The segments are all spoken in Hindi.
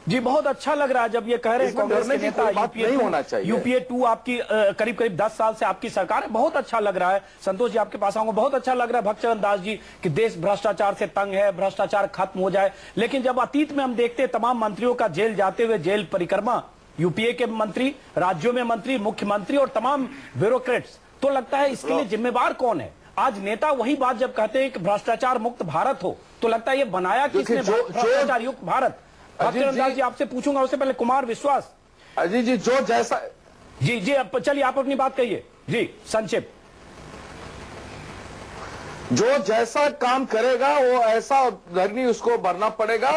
जी बहुत अच्छा लग रहा है जब ये कह रहे हैं कांग्रेस के नेता यूपीए 2 आपकी करीब करीब 10 साल से आपकी सरकार है। बहुत अच्छा लग रहा है। संतोष जी आपके पास आऊंगा। बहुत अच्छा लग रहा है भक्तचरण दास जी कि देश भ्रष्टाचार से तंग है, भ्रष्टाचार खत्म हो जाए। लेकिन जब अतीत में हम देखते हैं तमाम मंत्रियों का जेल जाते हुए जेल परिक्रमा, यूपीए के मंत्री, राज्यों में मंत्री, मुख्यमंत्री और तमाम ब्यूरोक्रेट्स, तो लगता है इसके लिए जिम्मेवार कौन है? आज नेता वही बात जब कहते हैं कि भ्रष्टाचार मुक्त भारत हो, तो लगता है ये बनाया किसने भ्रष्टाचार युक्त भारत? भक्तचरण दास जी आपसे पूछूंगा, उससे पहले कुमार विश्वास। अजीत जी जो जैसा जी चलिए आप अपनी बात कहिए जी संक्षिप्त। जो जैसा काम करेगा वो ऐसा अग्नि उसको भरना पड़ेगा,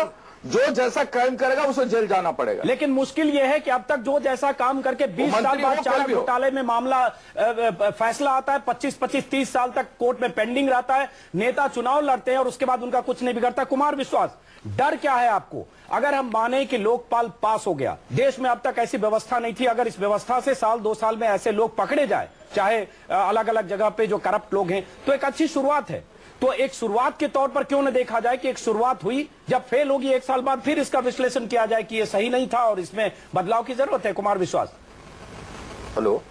जो जैसा काम करेगा उसे जेल जाना पड़ेगा। लेकिन मुश्किल यह है कि अब तक जो जैसा काम करके 20 साल बाद चारा घोटाले में मामला फैसला आता है, 25-30 साल तक कोर्ट में पेंडिंग रहता है, नेता चुनाव लड़ते हैं और उसके बाद उनका कुछ नहीं बिगड़ता। कुमार विश्वास, डर क्या है आपको? अगर हम माने कि लोकपाल पास हो गया, देश में अब तक ऐसी व्यवस्था नहीं थी, अगर इस व्यवस्था से साल 2 साल में ऐसे लोग पकड़े जाए, चाहे अलग अलग जगह पे जो करप्ट लोग हैं, तो एक अच्छी शुरुआत है। तो एक शुरुआत के तौर पर क्यों न देखा जाए कि एक शुरुआत हुई, जब फेल होगी 1 साल बाद फिर इसका विश्लेषण किया जाए कि ये सही नहीं था और इसमें बदलाव की जरूरत है। कुमार विश्वास। हेलो।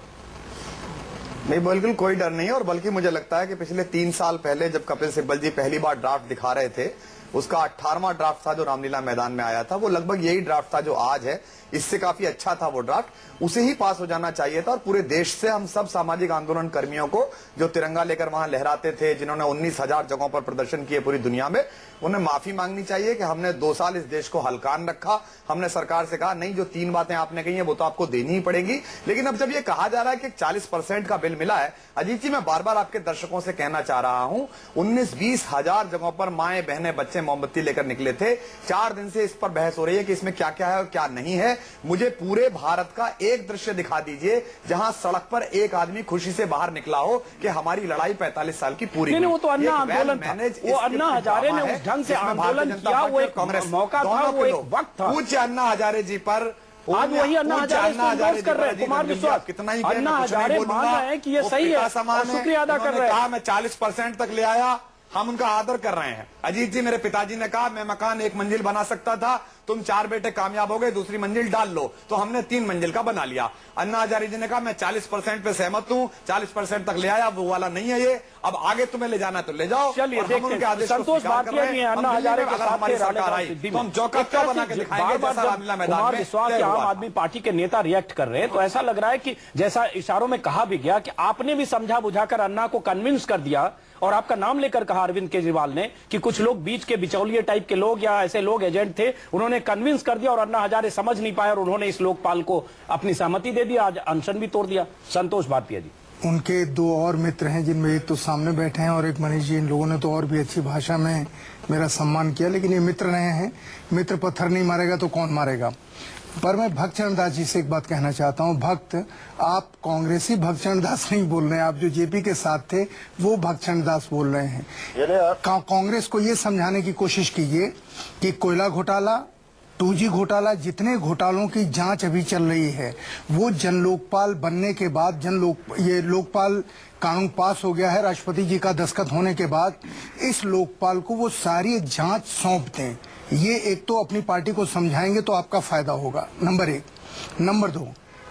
नहीं, बिल्कुल कोई डर नहीं है। और बल्कि मुझे लगता है कि पिछले 3 साल पहले जब कपिल सिब्बल जी पहली बार ड्राफ्ट दिखा रहे थे, उसका 18वां ड्राफ्ट था जो रामलीला मैदान में आया था, वो लगभग यही ड्राफ्ट था जो आज है। इससे काफी अच्छा था वो ड्राफ्ट, उसे ही पास हो जाना चाहिए था। और पूरे देश से हम सब सामाजिक आंदोलन कर्मियों को जो तिरंगा लेकर वहां लहराते थे, जिन्होंने 19,000 जगहों पर प्रदर्शन किए पूरी दुनिया में, उन्हें माफी मांगनी चाहिए कि हमने 2 साल इस देश को हलकान रखा। हमने सरकार से कहा नहीं, जो 3 बातें आपने कही है वो तो आपको देनी ही पड़ेगी। लेकिन अब जब ये कहा जा रहा है कि 40% का बिल मिला है, अजीत जी मैं बार बार आपके दर्शकों से कहना चाह रहा हूं, 19-20 हजार जगहों पर माएं बहनें बच्चे मोमबत्ती लेकर निकले थे। 4 दिन से इस पर बहस हो रही है कि इसमें क्या क्या है और क्या नहीं है। मुझे पूरे भारत का एक दृश्य दिखा दीजिए जहां सड़क पर एक आदमी खुशी से बाहर निकला हो कि हमारी लड़ाई 45 साल की पूरी। नहीं, वो तो अन्ना आंदोलन था, वो अन्ना हजारे ने उस ढंग से आंदोलन किया, वो एक मौका था, वो एक वक्त था। पूज्य अन्ना हजारे जी पर आज वही अन्ना हजारे कर रहे हैं। कुमार विश्वास, कितना ही अन्ना हजारे मान रहे हैं कि ये सही है, शुक्रिया अदा कर रहे हैं। कहा मैं 40% तक ले आया, हम उनका आदर कर रहे हैं। अजीत जी, मेरे पिताजी ने कहा मैं मकान 1 मंजिल बना सकता था, तुम 4 बेटे कामयाब हो गए, दूसरी मंजिल डाल लो, तो हमने 3 मंजिल का बना लिया। अन्ना हजारे जी ने कहा मैं 40% पे सहमत हूं, 40% तक ले आया, वो वाला नहीं है ये, अब आगे तुम्हें ले जाना है तो ले जाओ। चलिए देखते हैं संतोष भाटिया भी अन्ना हजारे के साथ हमारी सरकार आई तो हम चौकस बना के दिखाएंगे। कुमार विश्वास के आम आदमी पार्टी के नेता रिएक्ट कर रहे हैं, तो ऐसा लग रहा है कि जैसा इशारों में कहा भी गया कि आपने भी समझा बुझाकर अन्ना को कन्विंस कर दिया, और आपका नाम लेकर कहा अरविंद केजरीवाल ने कि कुछ लोग बीच के बिचौलिए टाइप के लोग या ऐसे लोग एजेंट थे, उन्होंने कन्विंस कर दिया और अन्ना हजारे समझ नहीं पाए और उन्होंने इस लोकपाल को अपनी सहमति दे दी, आज अनशन भी तोड़ दिया। संतोष भाटिया जी। उनके 2 और मित्र हैं जिनमें एक तो सामने बैठे हैं और एक मनीष जी। इन लोगों ने तो और भी अच्छी भाषा में मेरा सम्मान किया, लेकिन ये मित्र रहे हैं। मित्र पत्थर नहीं मारेगा तो कौन मारेगा। पर मैं भक्तचरण दास जी से एक बात कहना चाहता हूं। भक्त, आप कांग्रेसी भक्तचरण दास नहीं बोल रहे हैं, आप जो जेपी के साथ थे वो भक्तचरण दास बोल रहे हैं। कांग्रेस को ये समझाने की कोशिश कीजिए कि कोयला घोटाला, 2G घोटाला, जितने घोटालों की जांच अभी चल रही है, वो जन लोकपाल बनने के बाद, ये लोकपाल कानून पास हो गया है, राष्ट्रपति जी का दस्तखत होने के बाद इस लोकपाल को वो सारी जांच सौंप दें। ये एक तो अपनी पार्टी को समझाएंगे तो आपका फायदा होगा, नंबर 1। नंबर 2,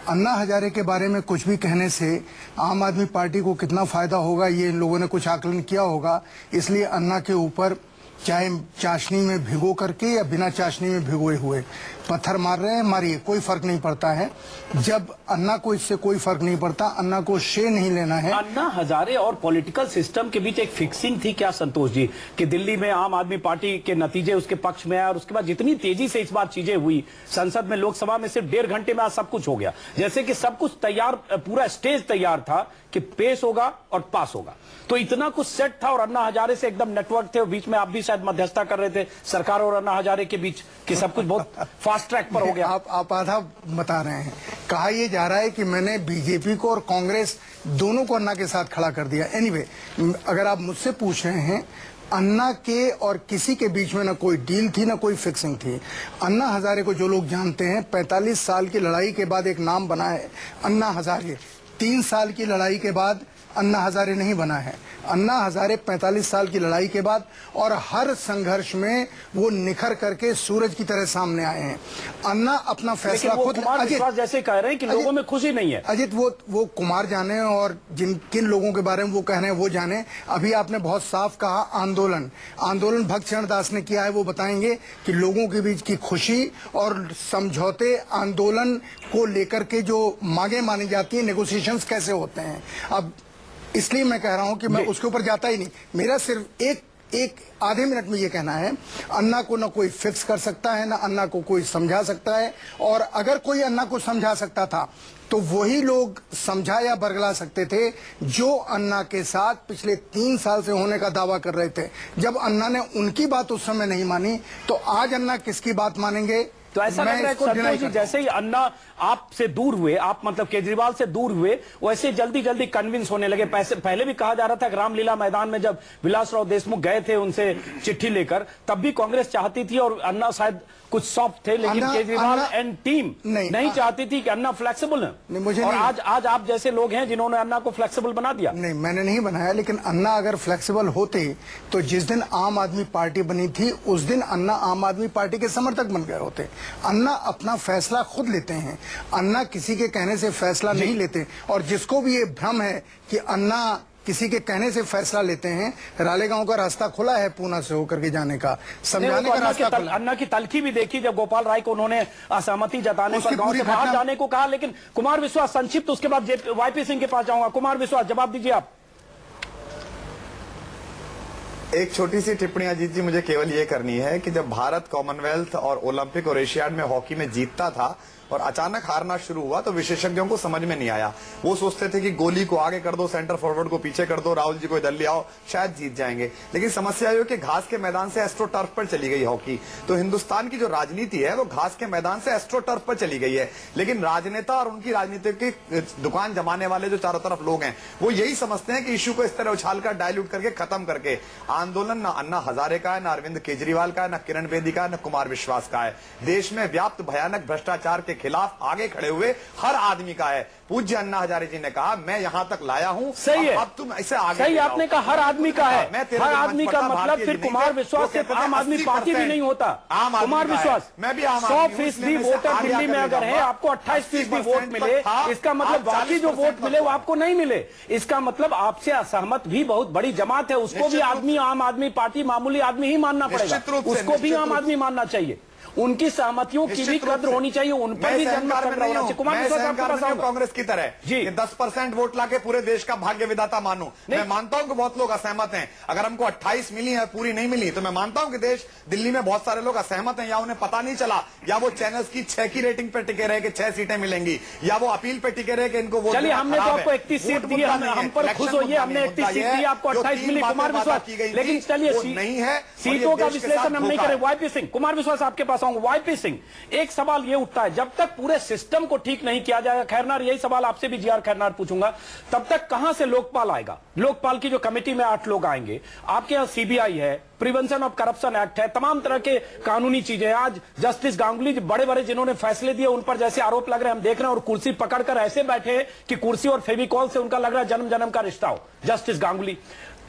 अन्ना हजारे के बारे में कुछ भी कहने से आम आदमी पार्टी को कितना फायदा होगा, ये इन लोगों ने कुछ आकलन किया होगा। इसलिए अन्ना के ऊपर चाहे चाशनी में भिगो करके या बिना चाशनी में भिगोए हुए पत्थर मार रहे हैं, मारिए, कोई फर्क नहीं पड़ता है। जब अन्ना को इससे कोई फर्क नहीं पड़ता, अन्ना को श्रेय नहीं लेना है। अन्ना हजारे और पॉलिटिकल सिस्टम के बीच एक फिक्सिंग थी क्या संतोष जी, कि दिल्ली में आम आदमी पार्टी के नतीजे उसके पक्ष में आए और उसके बाद जितनी तेजी से इस बार चीजें हुई, संसद में, लोकसभा में सिर्फ 1.5 घंटे में आज सब कुछ हो गया, जैसे कि सब कुछ तैयार, पूरा स्टेज तैयार था कि पेश होगा और पास होगा। तो इतना कुछ सेट था और अन्ना हजारे से एकदम नेटवर्क थे, बीच में आप भी शायद मध्यस्थता कर रहे थे सरकार और अन्ना हजारे के बीच, कि सब कुछ बहुत फास्ट ट्रैक पर हो गया। आप आधा बता रहे हैं। कहा यह जा रहा है कि मैंने बीजेपी को और कांग्रेस दोनों को अन्ना के साथ खड़ा कर दिया। एनीवे, अगर आप मुझसे पूछ रहे हैं, अन्ना के और किसी के बीच में ना कोई डील थी ना कोई फिक्सिंग थी। अन्ना हजारे को जो लोग जानते हैं, 45 साल की लड़ाई के बाद एक नाम बना है अन्ना हजारे। 3 साल की लड़ाई के बाद अन्ना हजारे नहीं बना है। अन्ना हजारे 45 साल की लड़ाई के बाद और हर संघर्ष में वो निखर करके सूरज की तरह सामने आए हैं। अन्ना अपना फैसला खुद, कुमार विश्वास जैसे कह रहे हैं कि लोगों में खुशी नहीं है। अजित, वो कुमार जाने और किन लोगों के बारे में वो कह रहे हैं वो जाने। अभी आपने बहुत साफ कहा आंदोलन भक्त चरण दास ने किया है, वो बताएंगे कि लोगों के बीच की खुशी और समझौते आंदोलन को लेकर के जो मांगे मानी जाती है, नेगोशिएशंस कैसे होते हैं। अब इसलिए मैं कह रहा हूं कि मैं उसके ऊपर जाता ही नहीं। मेरा सिर्फ एक आधे मिनट में ये कहना है, अन्ना को न कोई फिक्स कर सकता है, न अन्ना को कोई समझा सकता है। और अगर कोई अन्ना को समझा सकता था तो वही लोग समझा या बरगला सकते थे जो अन्ना के साथ पिछले 3 साल से होने का दावा कर रहे थे। जब अन्ना ने उनकी बात उस समय नहीं मानी तो आज अन्ना किसकी बात मानेंगे? तो ऐसा लग रहा है संतोष जी, जैसे ही अन्ना आपसे दूर हुए, आप मतलब केजरीवाल से दूर हुए, वैसे जल्दी जल्दी कन्विंस होने लगे। पहले भी कहा जा रहा था कि रामलीला मैदान में जब विलासराव देशमुख गए थे उनसे चिट्ठी लेकर, तब भी कांग्रेस चाहती थी और अन्ना शायद कुछ सॉफ्ट थे, लेकिन केजरीवाल एंड टीम नहीं चाहती थी कि अन्ना फ्लेक्सिबल है। और आज आप जैसे लोग हैं जिन्होंने अन्ना को फ्लेक्सिबल बना दिया। नहीं, मैंने नहीं बनाया, लेकिन अन्ना अगर फ्लेक्सिबल होते तो जिस दिन आम आदमी पार्टी बनी थी उस दिन अन्ना आम आदमी पार्टी के समर्थक बन गए होते। अन्ना अपना फैसला खुद लेते हैं, अन्ना किसी के कहने से फैसला नहीं लेते। और जिसको भी ये भ्रम है कि अन्ना किसी के कहने से फैसला लेते हैं, रालेगांव का रास्ता खुला है पूना से होकर के जाने का, समझाने का रास्ता खुला। अन्ना की तलखी भी देखी जब गोपाल राय को उन्होंने असहमति जताने पर गांव से बाहर जाने को कहा। लेकिन कुमार विश्वास संक्षिप्त, उसके बाद वाईपी सिंह के पास जाऊंगा। कुमार विश्वास, जवाब दीजिए आप। एक छोटी सी टिप्पणी अजीत जी मुझे केवल ये करनी है कि जब भारत कॉमनवेल्थ और ओलंपिक और एशियाड में हॉकी में जीतता था और अचानक हारना शुरू हुआ तो विशेषज्ञों को समझ में नहीं आया। वो सोचते थे कि गोली को आगे कर दो, सेंटर फॉरवर्ड को पीछे कर दो, राहुल जी को इधर ले आओ, शायद जीत जाएंगे। लेकिन समस्या ये कि घास के मैदान से एस्ट्रो टर्फ पर चली गई हॉकी। तो हिंदुस्तान की जो राजनीति है वो घास के मैदान से एस्ट्रो टर्फ पर चली गई है। लेकिन राजनेता और उनकी राजनीति की दुकान जमाने वाले जो चारों तरफ लोग हैं वो यही समझते हैं कि इश्यू को इस तरह उछाल कर डायल्यूट करके खत्म करके आंदोलन न अन्ना हजारे का है, न अरविंद केजरीवाल का है, न किरण बेदी का है, न कुमार विश्वास का है। देश में व्याप्त भयानक भ्रष्टाचार के खिलाफ आगे खड़े हुए हर आदमी का है। पूज्य अन्ना हजारे जी ने कहा मैं यहां तक लाया हूं, सही है, अब तुम ऐसे आगे सही आपने कहा हर आदमी का है। हर आदमी का मतलब फिर कुमार विश्वास सिर्फ आम आदमी पार्टी भी नहीं होता। कुमार विश्वास, मैं भी 100% वोटर दिल्ली में अगर है, आपको 28% वोट मिले, इसका मतलब बाकी जो वोट मिले वो आपको नहीं मिले। इसका मतलब आपसे असहमत भी बहुत बड़ी जमात है, उसको भी आदमी आम आदमी पार्टी मामूली आदमी ही मानना पड़ेगा, उसको भी आम आदमी मानना चाहिए। उनकी सहमतियों की भी कद्र होनी चाहिए, उन पर भी जनमत होना चाहिए। कुमार विश्वास कांग्रेस की तरह जी 10% वोट लाके पूरे देश का भाग्य विधाता मानूं। मैं मानता हूं कि बहुत लोग असहमत हैं। अगर हमको 28 मिली है, पूरी नहीं मिली, तो मैं मानता हूं कि देश दिल्ली में बहुत सारे लोग असहमत हैं, या उन्हें पता नहीं चला, या वो चैनल्स की 6 की रेटिंग पे टिके रहे कि 6 सीटें मिलेंगी, या वो अपील पे टिके रहे कि इनको वोट। चलिए, हमने तो आपको 31 सीट दी, हम पर खुश होइए, हमने 31 सीट दी, आपको 28 मिली। कुमार विश्वास, लेकिन चलिए नहीं है, सीटों का विश्लेषण हम नहीं करें। वाईपी सिंह, कुमार विश्वास आपके पास आऊंगा। वाईपी सिंह, एक सवाल यह उठता है, जब तक पूरे सिस्टम को ठीक नहीं किया जाएगा, खैरनार यही सवाल आपसे भी जीआर खैरनार पूछूंगा, तब तक कहां से लोकपाल आएगा? लोकपाल की जो कमेटी में 8 लोग आएंगे, आपके यहां सीबीआई है, प्रिवेंशन ऑफ करप्शन एक्ट है, तमाम तरह के कानूनी चीजें। आज जस्टिस गांगुली बड़े बड़े जिन्होंने फैसले दिए उन पर जैसे आरोप लग रहे हैं, हम देख रहे हैं, और कुर्सी पकड़कर ऐसे बैठे कि कुर्सी और फेविकॉल से उनका लग रहा है जन्म जन्म का रिश्ता हो। जस्टिस गांगुली,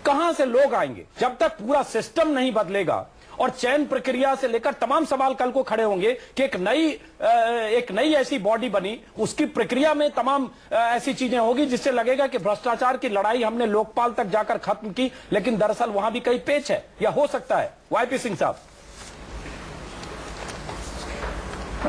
कहां से लोग आएंगे जब तक पूरा सिस्टम नहीं बदलेगा? और चयन प्रक्रिया से लेकर तमाम सवाल कल को खड़े होंगे कि एक नई ऐसी बॉडी बनी, उसकी प्रक्रिया में तमाम ऐसी चीजें होगी जिससे लगेगा कि भ्रष्टाचार की लड़ाई हमने लोकपाल तक जाकर खत्म की, लेकिन दरअसल वहां भी कई पेच है, या हो सकता है। वाईपी सिंह साहब,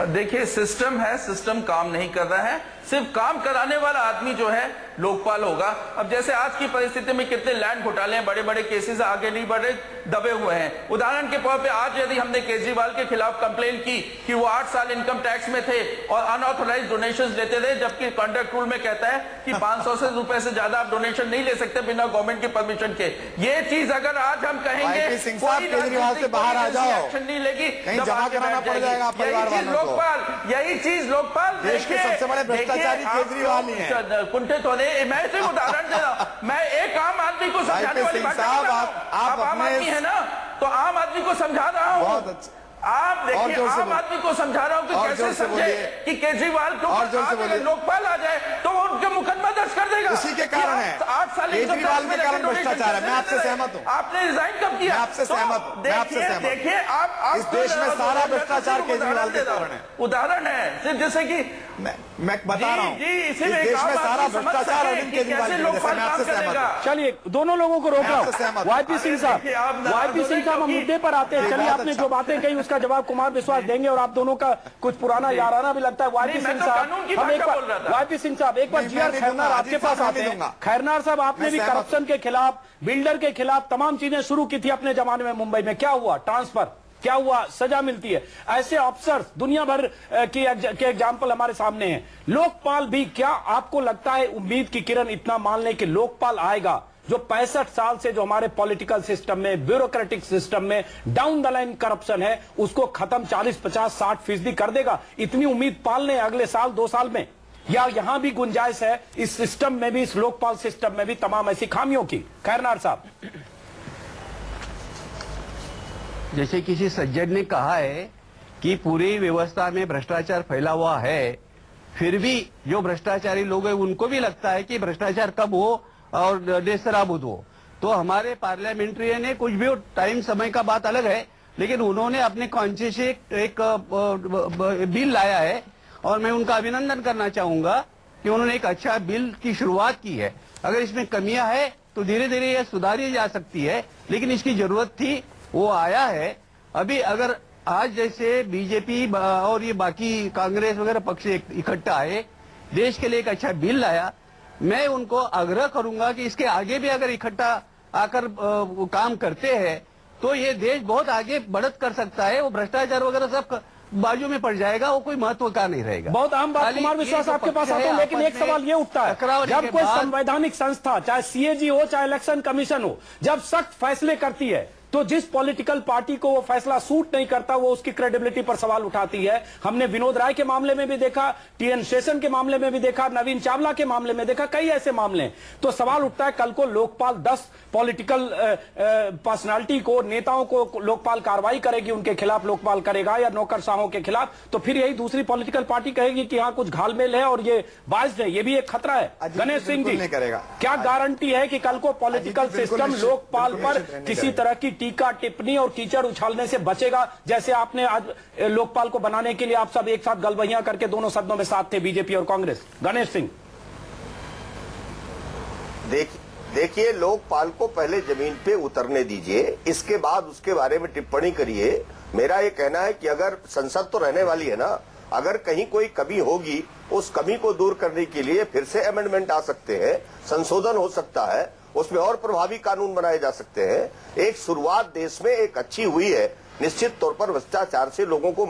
देखिए, सिस्टम है, सिस्टम काम नहीं कर रहा है, सिर्फ काम कराने वाला आदमी जो है लोकपाल होगा। अब जैसे आज की परिस्थिति में कितने लैंड घोटाले हैं, बड़े बड़े केसेस आगे नहीं बढ़ रहे, दबे हुए हैं। उदाहरण के तौर पे आज यदि हमने केजरीवाल के खिलाफ कंप्लेन की कि वो 8 साल इनकम टैक्स में थे और अनऑथराइज्ड डोनेशंस लेते थे, जबकि कॉन्ट्रैक्ट रूल में कहता है कि 500 रुपए से ज्यादा आप डोनेशन नहीं ले सकते बिना गवर्नमेंट की परमिशन के। ये चीज अगर आज हम कहेंगे केजरीवाल से बाहर आ जाओ, एक्शन नहीं लेगी, जमा कराना पड़ जाएगा परिवार वालों को। यही चीज लोकपाल देश के सबसे बड़े भ्रष्टाचारी केजरीवाल ही है। कुंठित होने, मैं सिर्फ उदाहरण दे रहा हूं, मैं एक आम आदमी को समझाने वाली बात कर रहा हूं। आप आम आदमी है ना, तो आम आदमी को समझा रहा हूं। बहुत अच्छा, आप देखिए, आम आदमी को समझा रहा हूं कि कैसे समझे कि केजरीवाल को लोकपाल आ जाए तो उनके मुकदमा दर्ज कर देगा। उसी के कारण है, 8 साल केजरीवाल के कारण भ्रष्टाचार है। मैं आपसे सहमत हूँ। आपने रिजाइन कब किया? मैं आपसे सहमत हूँ। देखिए आप इस देश में सारा भ्रष्टाचार केजरीवाल के कारण है। उदाहरण है सिर्फ, जैसे कि मैं बता रहा हूँ, इस देश में सारा भ्रष्टाचार अरविंद केजरीवाल की वजह से। मैं आपसे सहमत हूँ। चलिए दोनों लोगों को रोक रहा हूं। वाईपी सिंह साहब, हम मुद्दे पर आते हैं। चलिए आपने जो बातें कही उसका जवाब कुमार विश्वास देंगे, और आप दोनों का कुछ पुराना याराना भी लगता है। वाईपी सिंह साहब, हम एक बार वाईपी सिंह साहब एक बार जीआर खैरनार आपके पास आते हैं। खैरनार साहब, आपने भी करप्शन के खिलाफ, बिल्डर के खिलाफ तमाम चीजें शुरू की थी अपने जमाने में मुंबई में। क्या हुआ? ट्रांसफर क्या हुआ? सजा मिलती है। ऐसे अफसर दुनिया भर के एग्जाम्पल हमारे सामने हैं। लोकपाल भी, क्या आपको लगता है उम्मीद की किरण इतना मान लें कि लोकपाल आएगा जो 65 साल से जो हमारे पॉलिटिकल सिस्टम में, ब्यूरोक्रेटिक सिस्टम में डाउन द लाइन करप्शन है, उसको खत्म 40, 50, 60% कर देगा? इतनी उम्मीद पाल लें अगले साल 2 साल में, या यहां भी गुंजाइश है इस सिस्टम में भी, इस लोकपाल सिस्टम में भी तमाम ऐसी खामियों की? खैरनार साहब, जैसे किसी सज्जन ने कहा है कि पूरी व्यवस्था में भ्रष्टाचार फैला हुआ है, फिर भी जो भ्रष्टाचारी लोग हैं उनको भी लगता है कि भ्रष्टाचार कब हो और नेस्तनाबूद हो। तो हमारे पार्लियामेंट्री ने कुछ भी टाइम समय का बात अलग है, लेकिन उन्होंने अपने कॉन्शियस से एक बिल लाया है, और मैं उनका अभिनंदन करना चाहूंगा कि उन्होंने एक अच्छा बिल की शुरुआत की है। अगर इसमें कमियां है तो धीरे धीरे यह सुधारी जा सकती है, लेकिन इसकी जरूरत थी, वो आया है। अभी अगर आज जैसे बीजेपी और ये बाकी कांग्रेस वगैरह पक्ष इकट्ठा आए, देश के लिए एक अच्छा बिल लाया, मैं उनको आग्रह करूंगा कि इसके आगे भी अगर इकट्ठा आकर काम करते हैं तो ये देश बहुत आगे बढ़त कर सकता है। वो भ्रष्टाचार वगैरह सब बाजू में पड़ जाएगा, वो कोई महत्व का नहीं रहेगा। बहुत आम बात कुमार विश्वास आपके पास आता है, लेकिन एक सवाल ये उठता है, जब कोई संवैधानिक संस्था, चाहे सीएजी हो चाहे इलेक्शन कमीशन हो, जब सख्त फैसले करती है तो जिस पॉलिटिकल पार्टी को वो फैसला सूट नहीं करता वो उसकी क्रेडिबिलिटी पर सवाल उठाती है। हमने विनोद राय के मामले में भी देखा, टीएन शेषन के मामले में भी देखा, नवीन चावला के मामले में देखा, कई ऐसे मामले। तो सवाल उठता है, कल को लोकपाल 10 पॉलिटिकल पर्सनालिटी को, नेताओं को लोकपाल कार्रवाई करेगी, उनके खिलाफ लोकपाल करेगा, या नौकरशाहों के खिलाफ, तो फिर यही दूसरी पॉलिटिकल पार्टी कहेगी कि हाँ कुछ घालमेल है और ये बाइज्ड है। ये भी एक खतरा है। गणेश सिंह जी, क्या गारंटी है कि कल को पॉलिटिकल सिस्टम लोकपाल पर किसी तरह की टीका टिप्पणी और कीचड़ उछालने से बचेगा? जैसे आपने आज लोकपाल को बनाने के लिए आप सब एक साथ गलबहियां करके दोनों सदनों में साथ थे, बीजेपी और कांग्रेस। गणेश सिंह, देखिए, लोकपाल को पहले जमीन पे उतरने दीजिए, इसके बाद उसके बारे में टिप्पणी करिए। मेरा ये कहना है कि अगर संसद तो रहने वाली है ना, अगर कहीं कोई कमी होगी, उस कमी को दूर करने के लिए फिर से अमेंडमेंट आ सकते हैं, संशोधन हो सकता है, उसमें और प्रभावी कानून बनाए जा सकते हैं। एक शुरुआत देश में एक अच्छी हुई है, निश्चित तौर पर भ्रष्टाचार से लोगों को